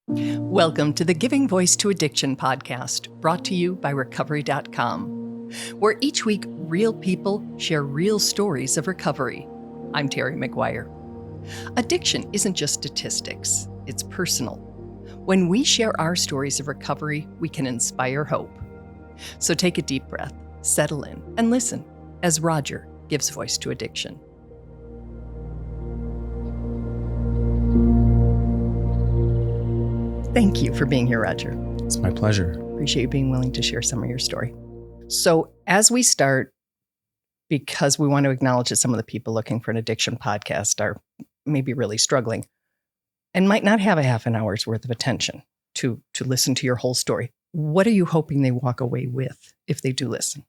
Welcome to the Giving Voice to Addiction podcast, brought to you by Recovery.com, where each week real people share real stories of recovery. I'm Terry McGuire. Addiction isn't just statistics, it's personal. When we share our stories of recovery, we can inspire hope. So take a deep breath, settle in, and listen as Roger gives voice to addiction. Thank you for being here, Roger. It's my pleasure. Appreciate you being willing to share some of your story. So as we start, because we want to acknowledge that some of the people looking for an addiction podcast are maybe really struggling and might not have a half an hour's worth of attention to listen to your whole story, what are you hoping they walk away with if they do listen?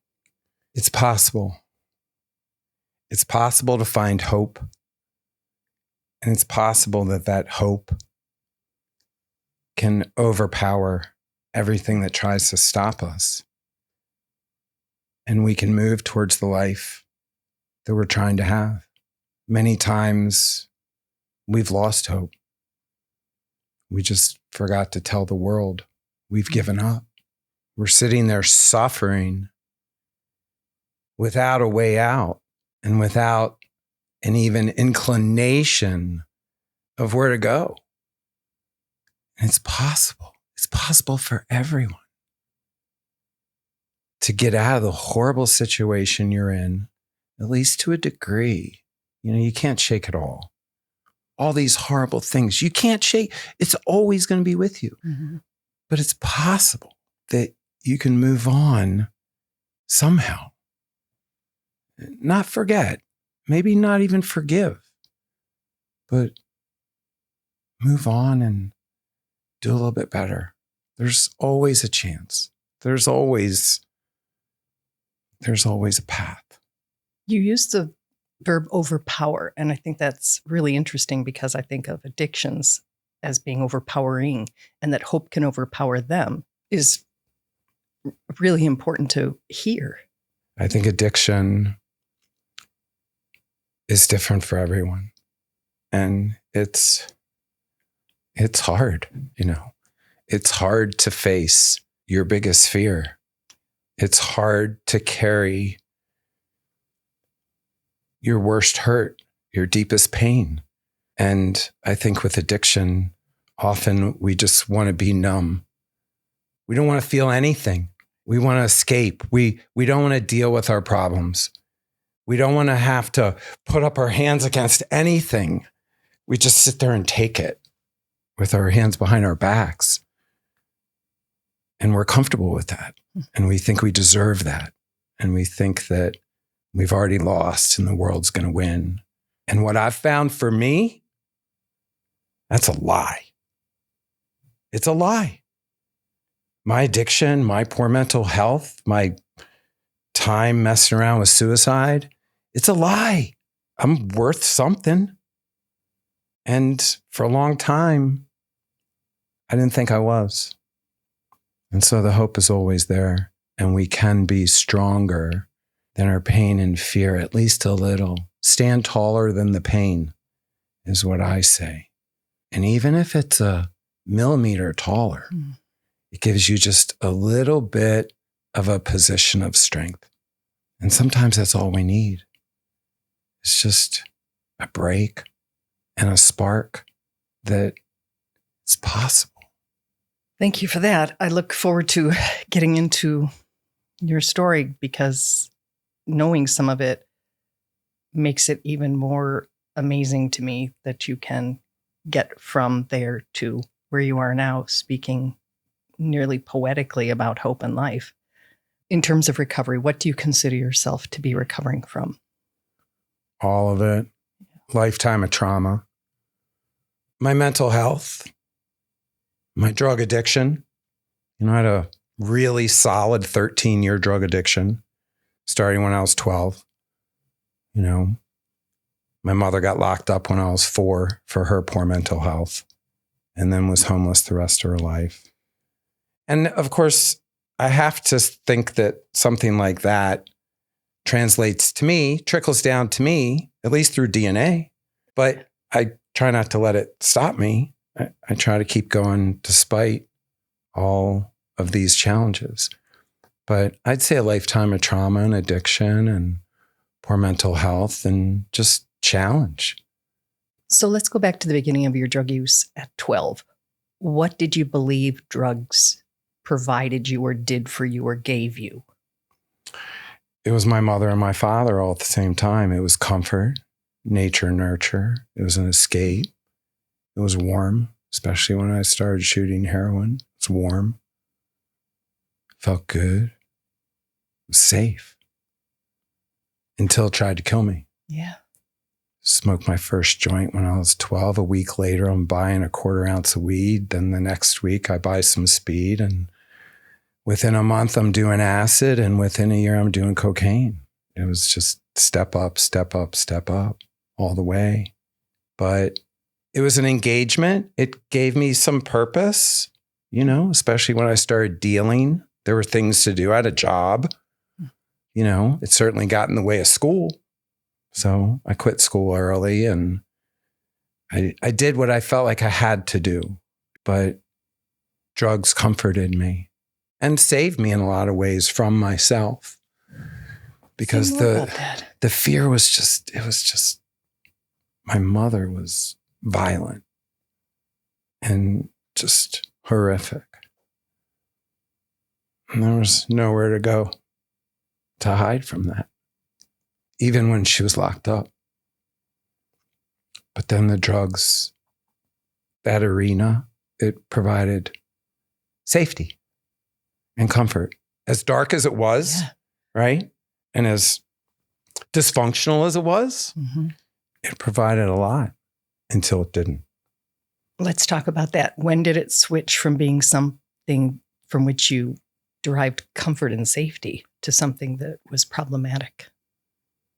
It's possible. It's possible to find hope. And it's possible that that hope can overpower everything that tries to stop us. And we can move towards the life that we're trying to have. Many times we've lost hope. We just forgot to tell the world we've given up. We're sitting there suffering without a way out and without an even inclination of where to go. And it's possible. It's possible for everyone to get out of the horrible situation you're in, at least to a degree. You know, you can't shake it all. All these horrible things, you can't shake. It's always going to be with you. Mm-hmm. But it's possible that you can move on somehow. Not forget, maybe not even forgive, but move on and do a little bit better. There's always a chance. There's always a path. You used the verb overpower, and I think that's really interesting because I think of addictions as being overpowering, and that hope can overpower them is really important to hear. I think addiction is different for everyone. And it's hard, you know. It's hard to face your biggest fear. It's hard to carry your worst hurt, your deepest pain. And I think with addiction, often we just want to be numb. We don't want to feel anything. We want to escape. We don't want to deal with our problems. We don't want to have to put up our hands against anything. We just sit there and take it with our hands behind our backs. And we're comfortable with that. And we think we deserve that. And we think that we've already lost and the world's going to win. And what I've found for me, that's a lie. It's a lie. My addiction, my poor mental health, my time messing around with suicide, it's a lie. I'm worth something. And for a long time, I didn't think I was. And so the hope is always there, and we can be stronger than our pain and fear, at least a little. Stand taller than the pain is what I say. And even if it's a millimeter taller, it gives you just a little bit of a position of strength. And sometimes that's all we need. It's just a break and a spark that it's possible. Thank you for that. I look forward to getting into your story because knowing some of it makes it even more amazing to me that you can get from there to where you are now, speaking nearly poetically about hope and life. In terms of recovery, what do you consider yourself to be recovering from? All of it. Lifetime of trauma. My mental health. My drug addiction. You know, I had a really solid 13-year drug addiction, starting when I was 12. You know, my mother got locked up when I was 4 for her poor mental health, and then was homeless the rest of her life. And of course, I have to think that something like that translates to me, trickles down to me, at least through DNA. But I try not to let it stop me. I try to keep going despite all of these challenges. But I'd say a lifetime of trauma and addiction and poor mental health and just challenge. So let's go back to the beginning of your drug use at 12. What did you believe drugs provided you or did for you or gave you? It was my mother and my father all at the same time. It was comfort, nature, nurture. It was an escape. It was warm, especially when I started shooting heroin. It's warm. Felt good. It was safe. Until it tried to kill me. Yeah. Smoked my first joint when I was 12. A week later, I'm buying a 1/4 ounce of weed. Then the next week, I buy some speed. And within a month, I'm doing acid. And within a year, I'm doing cocaine. It was just step up, step up, step up all the way. But it was an engagement. It gave me some purpose, especially when I started dealing. There were things to do. I had a job. It certainly got in the way of school. So I quit school early and I did what I felt like I had to do. But drugs comforted me and saved me in a lot of ways from myself. Because the fear was just, my mother was violent and just horrific. And there was nowhere to go to hide from that, even when she was locked up. But then the drugs, that arena, it provided safety and comfort. As dark as it was, right? And as dysfunctional as it was, it provided a lot until it didn't. Let's talk about that. When did it switch from being something from which you derived comfort and safety to something that was problematic?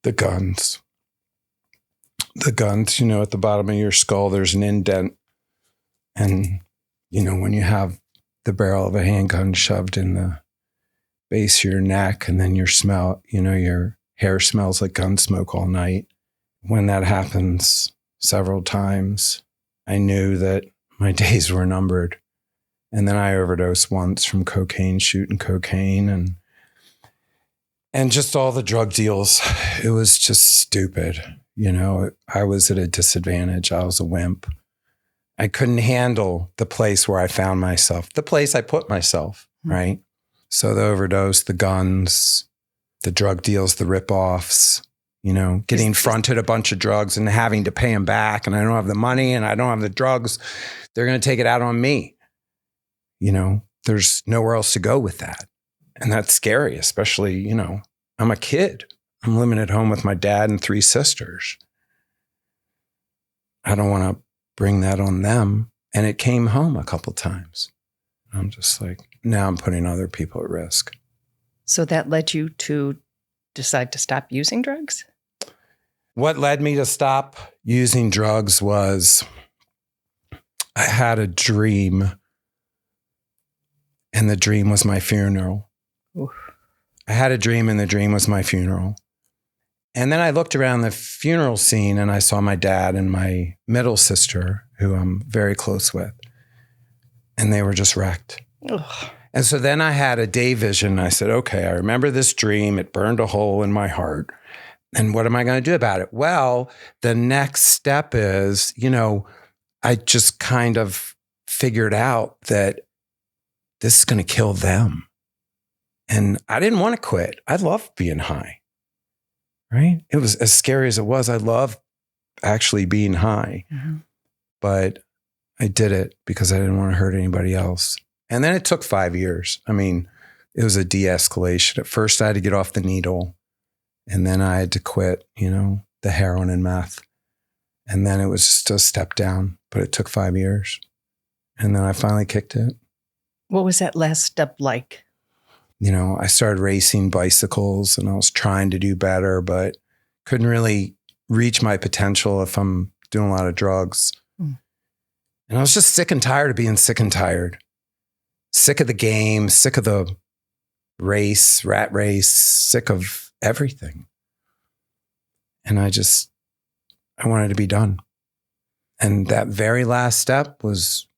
The guns. At the bottom of your skull, there's an indent. And, when you have the barrel of a handgun shoved in the base of your neck and then your hair smells like gun smoke all night. When that happens several times, I knew that my days were numbered. And then I overdosed once from shooting cocaine and just all the drug deals. It was just stupid. I was at a disadvantage. I was a wimp. I couldn't handle the place where I found myself, the place I put myself, right? So the overdose, the guns, the drug deals, the ripoffs, getting fronted a bunch of drugs and having to pay them back. And I don't have the money and I don't have the drugs. They're going to take it out on me. There's nowhere else to go with that. And that's scary, especially, I'm a kid. I'm living at home with my dad and 3 sisters. I don't want to bring that on them. And it came home a couple times. I'm just like, now I'm putting other people at risk. So that led you to decide to stop using drugs? What led me to stop using drugs was I had a dream. And the dream was my funeral. Oof. I had a dream and the dream was my funeral. And then I looked around the funeral scene and I saw my dad and my middle sister, who I'm very close with. And they were just wrecked. Ugh. And so then I had a day vision. I said, okay, I remember this dream. It burned a hole in my heart. And what am I going to do about it? Well, the next step is, I just kind of figured out that this is going to kill them. And I didn't want to quit. I loved being high, right? It was as scary as it was. I loved actually being high, but I did it because I didn't want to hurt anybody else. And then it took 5 years. It was a de-escalation. At first I had to get off the needle and then I had to quit, the heroin and meth. And then it was just a step down, but it took 5 years. And then I finally kicked it. What was that last step like? I started racing bicycles and I was trying to do better, but couldn't really reach my potential if I'm doing a lot of drugs. And I was just sick and tired of being sick and tired. Sick of the game, sick of the rat race, sick of everything. And I wanted to be done. And that very last step was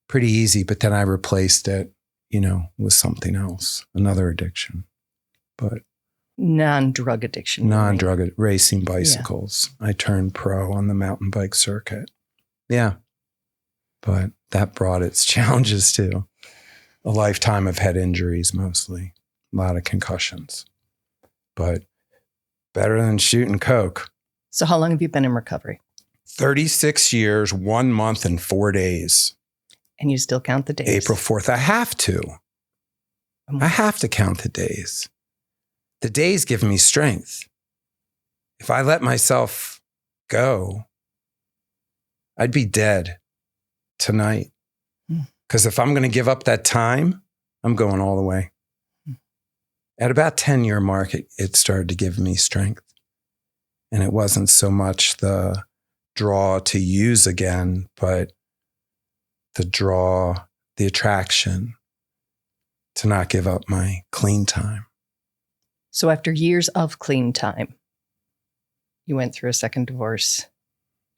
pretty easy, but then I replaced it, with something else, another addiction. But non-drug addiction. Non-drug racing bicycles. Yeah. I turned pro on the mountain bike circuit. Yeah. But that brought its challenges too. A lifetime of head injuries mostly. A lot of concussions. But better than shooting coke. So how long have you been in recovery? 36 years, 1 month, and 4 days. And you still count the days? April 4th. I have to. I have to count the days. The days give me strength. If I let myself go, I'd be dead tonight. Because if I'm going to give up that time, I'm going all the way. At about 10-year mark, it started to give me strength. And it wasn't so much the draw to use again, but the draw, the attraction to not give up my clean time. So after years of clean time, you went through a second divorce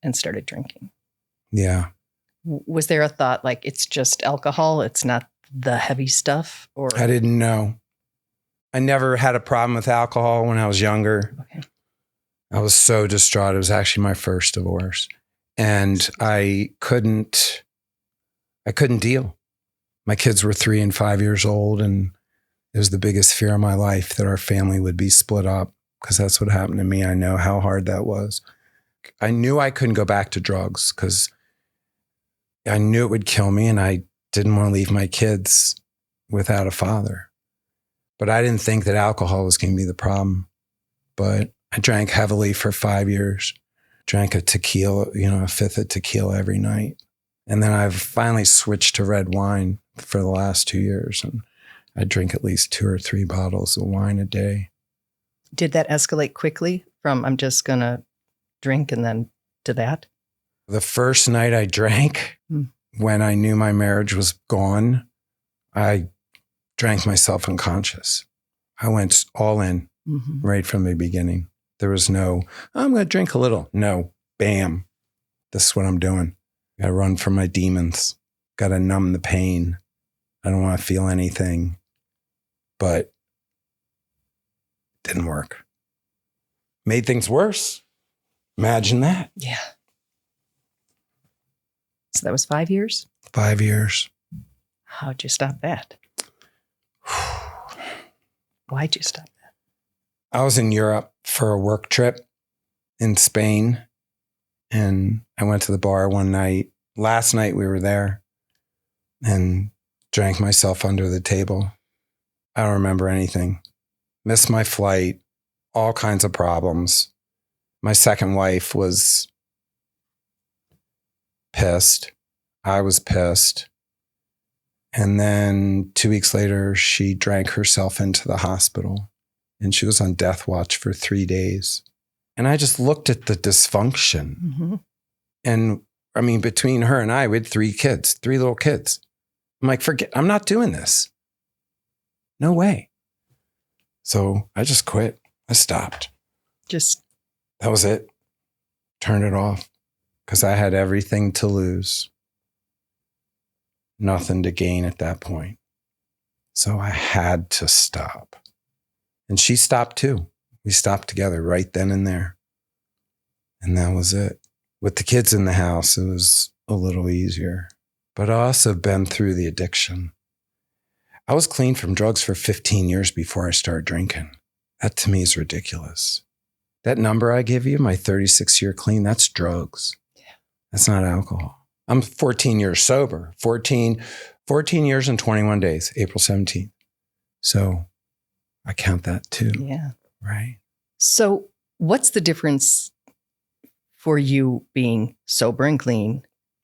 and started drinking. Yeah. Was there a thought like, it's just alcohol, it's not the heavy stuff? Or I didn't know. I never had a problem with alcohol when I was younger. Okay. I was so distraught. It was actually my first divorce. And I couldn't deal. My kids were 3 and 5 years old, and it was the biggest fear of my life that our family would be split up, because that's what happened to me. I know how hard that was. I knew I couldn't go back to drugs because I knew it would kill me, and I didn't want to leave my kids without a father. But I didn't think that alcohol was going to be the problem. But I drank heavily for 5 years, drank a tequila, a fifth of tequila every night. And then I've finally switched to red wine for the last 2 years. And I drink at least 2 or 3 bottles of wine a day. Did that escalate quickly from I'm just going to drink and then to that? The first night I drank, when I knew my marriage was gone, I drank myself unconscious. I went all in right from the beginning. There was no, I'm going to drink a little. No, bam. This is what I'm doing. Got to run from my demons. Got to numb the pain. I don't want to feel anything. But it didn't work. Made things worse. Imagine that. Yeah. So that was 5 years? 5 years. How'd you stop that? Why'd you stop that? I was in Europe for a work trip in Spain, and I went to the bar one night. Last night we were there and drank myself under the table. I don't remember anything. Missed my flight, all kinds of problems. My second wife was pissed. I was pissed. And then 2 weeks later, she drank herself into the hospital, and she was on death watch for 3 days. And I just looked at the dysfunction. And I mean, between her and I, we had 3 kids, 3 little kids. I'm like, I'm not doing this. No way. So I just quit. I stopped. That was it. Turned it off because I had everything to lose. Nothing to gain at that point. So I had to stop. And she stopped too. We stopped together right then and there. And that was it. With the kids in the house, it was a little easier. But I also have been through the addiction. I was clean from drugs for 15 years before I started drinking. That to me is ridiculous. That number I give you, my 36-year clean, that's drugs. Yeah. That's not alcohol. I'm 14 years sober, 14 years and 21 days, April 17th. So I count that too. Yeah. Right. So what's the difference for you being sober and clean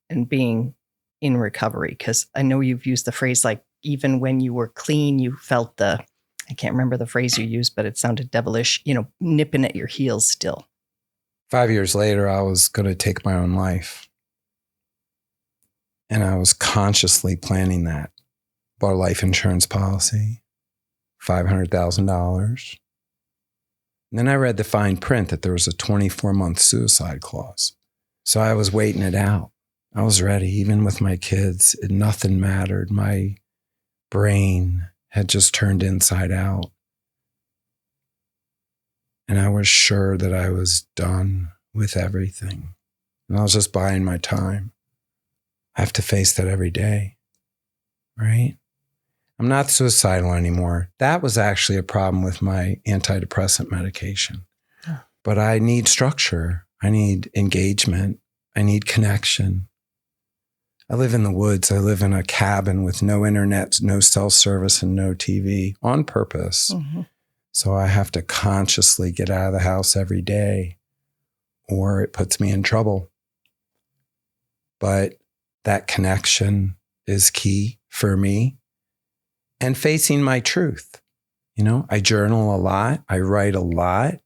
and being in recovery? Because I know you've used the phrase like, even when you were clean, you felt I can't remember the phrase you used, but it sounded devilish, nipping at your heels still. 5 years later, I was going to take my own life. And I was consciously planning that. Bought a life insurance policy, $500,000. And then I read the fine print that there was a 24-month suicide clause. So I was waiting it out. I was ready, even with my kids. Nothing mattered. My brain had just turned inside out. And I was sure that I was done with everything. And I was just buying my time. I have to face that every day, right? I'm not suicidal anymore. That was actually a problem with my antidepressant medication. Oh. But I need structure. I need engagement. I need connection. I live in the woods. I live in a cabin with no internet, no cell service, and no TV on purpose. Mm-hmm. So I have to consciously get out of the house every day or it puts me in trouble. But that connection is key for me. And facing my truth. You know, I journal a lot. I write a lot.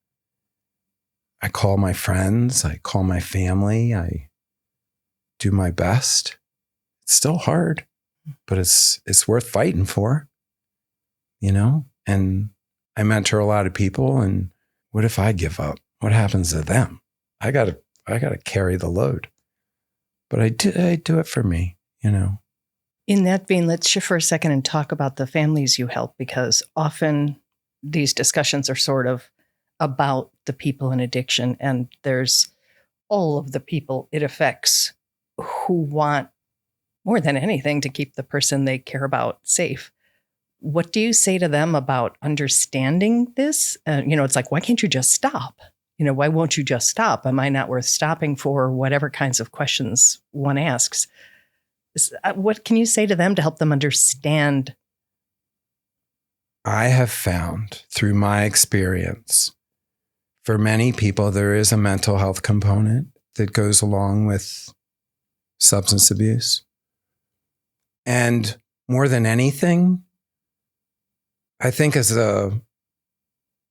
I call my friends. I call my family. I do my best. It's still hard, but it's worth fighting for, you know? And I mentor a lot of people. And what if I give up? What happens to them? I gotta carry the load. But I do it for me, you know? In that vein, let's shift for a second and talk about the families you help, because often these discussions are sort of about the people in addiction, and there's all of the people it affects who want more than anything to keep the person they care about safe. What do you say to them about understanding this? It's like, why can't you just stop? Why won't you just stop? Am I not worth stopping for? Whatever kinds of questions one asks. What can you say to them to help them understand? I have found through my experience, for many people, there is a mental health component that goes along with substance abuse. And more than anything, I think as a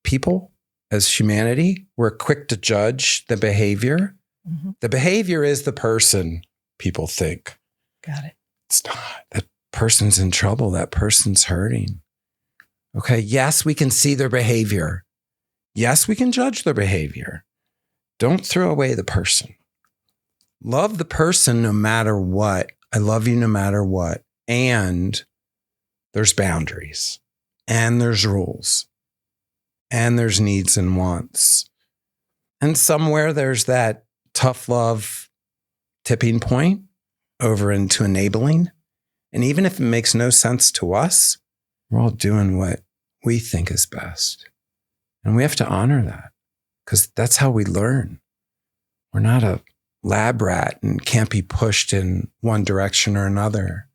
people, as humanity, we're quick to judge the behavior. Mm-hmm. The behavior is the person, people think. Got it. It's not. That person's in trouble. That person's hurting. Okay. Yes, we can see their behavior. Yes, we can judge their behavior. Don't throw away the person. Love the person no matter what. I love you no matter what. And there's boundaries. And there's rules. And there's needs and wants. And somewhere there's that tough love tipping point over into enabling. And even if it makes no sense to us, we're all doing what we think is best. And we have to honor that because that's how we learn. We're not a lab rat and can't be pushed in one direction or another.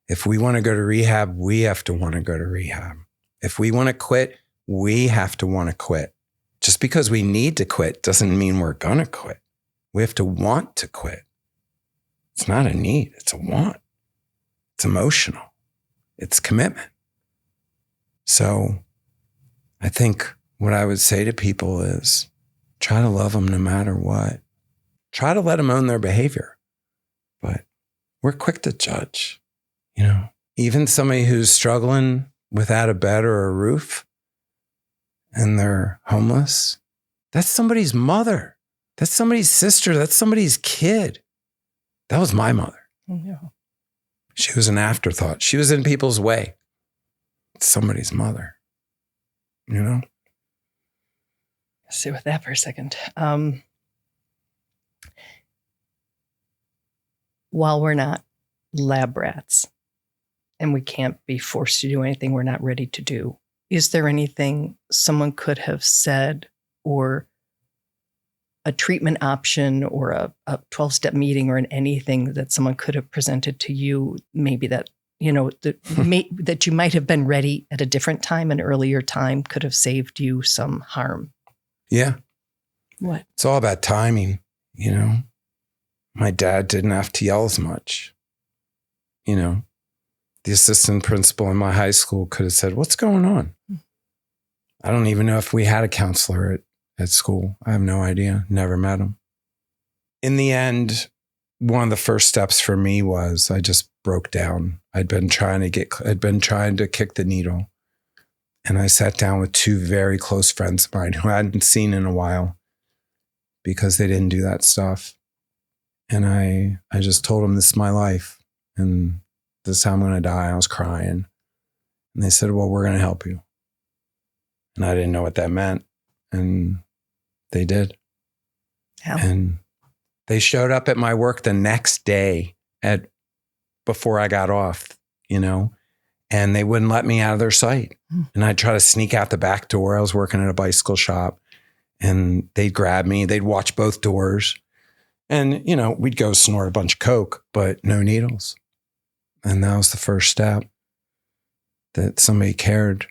If we want to go to rehab, we have to want to go to rehab. If we want to quit, we have to want to quit. Just because we need to quit doesn't mean we're going to quit. We have to want to quit. It's not a need, it's a want. It's emotional. It's commitment. So I think what I would say to people is try to love them no matter what. Try to let them own their behavior. But we're quick to judge. Even somebody who's struggling without a bed or a roof and they're homeless, that's somebody's mother. That's somebody's sister. That's somebody's kid. That was my mother. Yeah. She was an afterthought. She was in people's way. It's somebody's mother, Sit with that for a second. While we're not lab rats and we can't be forced to do anything we're not ready to do, is there anything someone could have said or a treatment option or a 12-step meeting or anything that someone could have presented to you, maybe that, that you might have been ready at a different time, an earlier time could have saved you some harm? Yeah. What? It's all about timing, My dad didn't have to yell as much. The assistant principal in my high school could have said, "What's going on?" I don't even know if we had a counselor at school. I have no idea. Never met him. In the end, one of the first steps for me was I just broke down. I'd been trying to kick the needle. And I sat down with two very close friends of mine who I hadn't seen in a while because they didn't do that stuff. And I just told them, this is my life and this is how I'm going to die. I was crying. And they said, well, we're going to help you. And I didn't know what that meant. And they did. Yeah. And they showed up at my work the next day before I got off, and they wouldn't let me out of their sight. And I'd try to sneak out the back door. I was working at a bicycle shop, and they'd grab me. They'd watch both doors. And, we'd go snort a bunch of coke, but no needles. And that was the first step, that somebody cared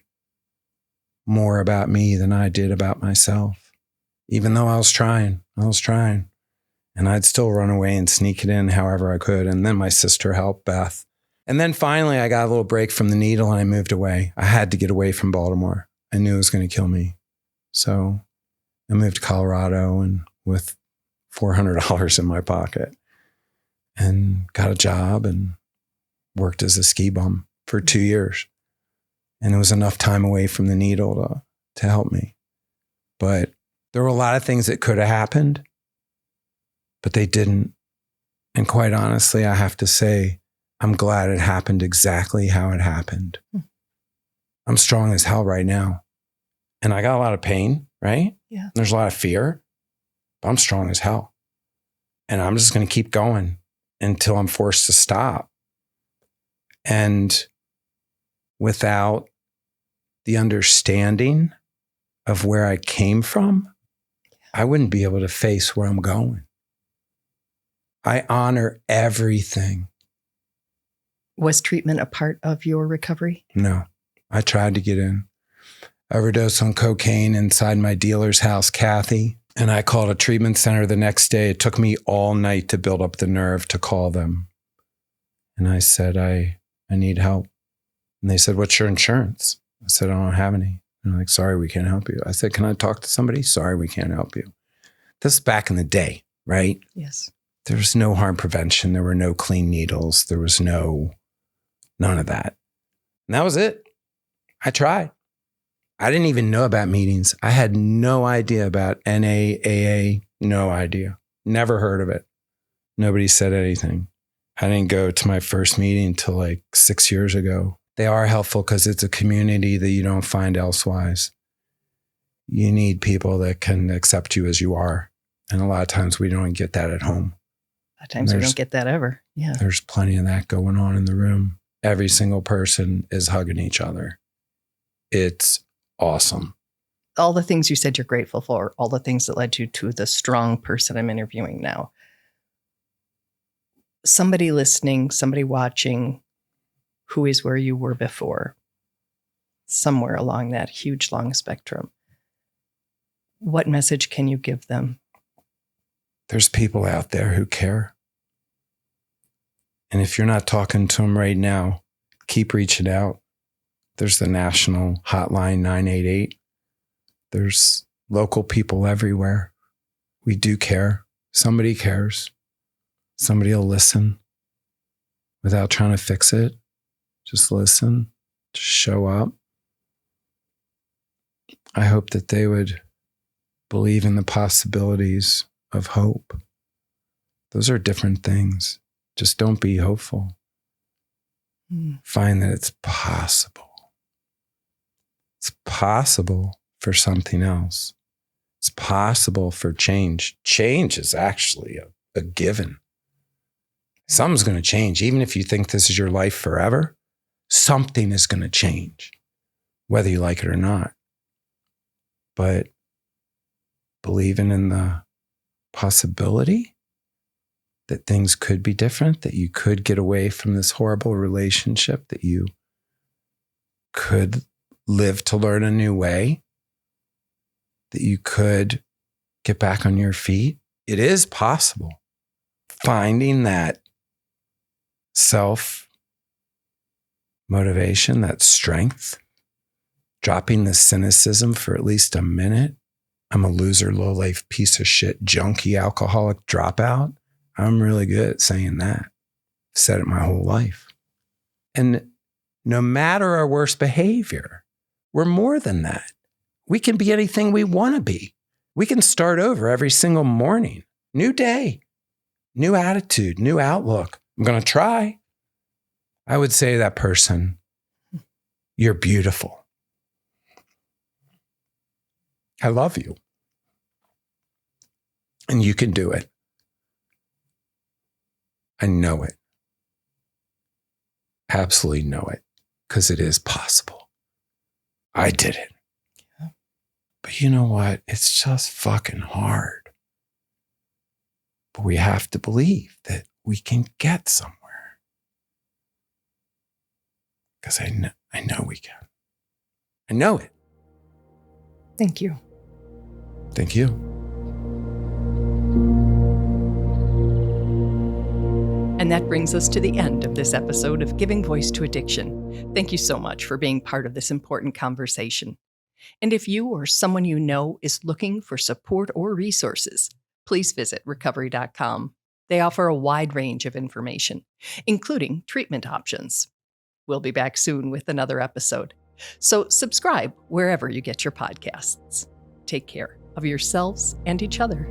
more about me than I did about myself. Even though I was trying. And I'd still run away and sneak it in however I could. And then my sister helped, Beth. And then finally I got a little break from the needle and I moved away. I had to get away from Baltimore. I knew it was going to kill me. So I moved to Colorado and with $400 in my pocket and got a job and worked as a ski bum for 2 years. And it was enough time away from the needle to help me. But there were a lot of things that could have happened, but they didn't. And quite honestly, I have to say, I'm glad it happened exactly how it happened. I'm strong as hell right now. And I got a lot of pain, right? Yeah. There's a lot of fear, but I'm strong as hell. And I'm just going to keep going until I'm forced to stop. And without the understanding of where I came from, I wouldn't be able to face where I'm going. I honor everything. Was treatment a part of your recovery? No, I tried to get in. Overdose on cocaine inside my dealer's house, Kathy. And I called a treatment center the next day. It took me all night to build up the nerve to call them. And I said, I need help. And they said, what's your insurance? I said, I don't have any. And they're like, sorry, we can't help you. I said, can I talk to somebody? Sorry, we can't help you. This is back in the day, right? Yes. There was no harm prevention. There were no clean needles. There was none of that. And that was it. I tried. I didn't even know about meetings. I had no idea about NAAA, no idea. Never heard of it. Nobody said anything. I didn't go to my first meeting until like 6 years ago. They are helpful because it's a community that you don't find elsewise. You need people that can accept you as you are. And a lot of times we don't get that at home. A lot of times we don't get that ever. Yeah. There's plenty of that going on in the room. Every single person is hugging each other. It's awesome. All the things you said you're grateful for, all the things that led you to the strong person I'm interviewing now. Somebody listening, somebody watching, who is where you were before, somewhere along that huge, long spectrum. What message can you give them? There's people out there who care. And if you're not talking to them right now, keep reaching out. There's the national hotline 988. There's local people everywhere. We do care. Somebody cares. Somebody will listen without trying to fix it. Just listen. Just show up. I hope that they would believe in the possibilities of hope. Those are different things. Just don't be hopeful. Find that it's possible. It's possible for something else. It's possible for change. Change is actually a given. Something's going to change. Even if you think this is your life forever, something is going to change, whether you like it or not. But believing in the possibility that things could be different, that you could get away from this horrible relationship, that you could live to learn a new way, that you could get back on your feet. It is possible. Finding that self-motivation, that strength, dropping the cynicism for at least a minute. I'm a loser, low-life piece of shit, junkie, alcoholic, dropout. I'm really good at saying that. I've said it my whole life. And no matter our worst behavior, we're more than that. We can be anything we want to be. We can start over every single morning. New day, new attitude, new outlook. I'm going to try. I would say to that person, you're beautiful. I love you. And you can do it. I know it. Absolutely know it. Because it is possible. I did it. Yeah. But you know what? It's just fucking hard. But we have to believe that we can get somewhere. Because I know we can. I know it. Thank you. Thank you. And that brings us to the end of this episode of Giving Voice to Addiction. Thank you so much for being part of this important conversation. And if you or someone you know is looking for support or resources, please visit Recovery.com. They offer a wide range of information, including treatment options. We'll be back soon with another episode. So subscribe wherever you get your podcasts. Take care of yourselves and each other.